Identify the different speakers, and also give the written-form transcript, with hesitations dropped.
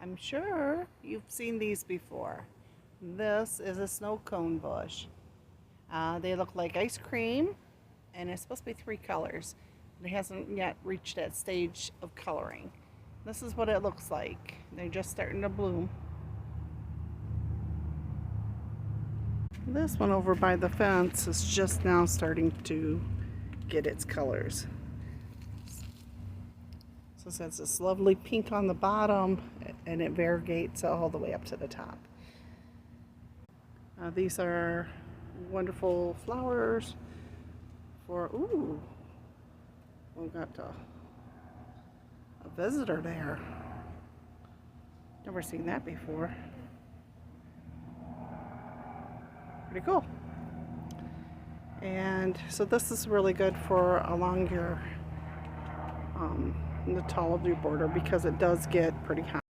Speaker 1: I'm sure you've seen these before. This is a snow cone bush. They look like ice cream, and it's supposed to be 3 colors. It hasn't yet reached that stage of coloring. This is what it looks like. They're just starting to bloom. This one over by the fence is just now starting to get its colors. So it has this lovely pink on the bottom, and it variegates all the way up to the top. These are wonderful flowers for, ooh, we've got a visitor there. Never seen that before. Pretty cool. And so this is really good for along your the tall of your border because it does get pretty hot.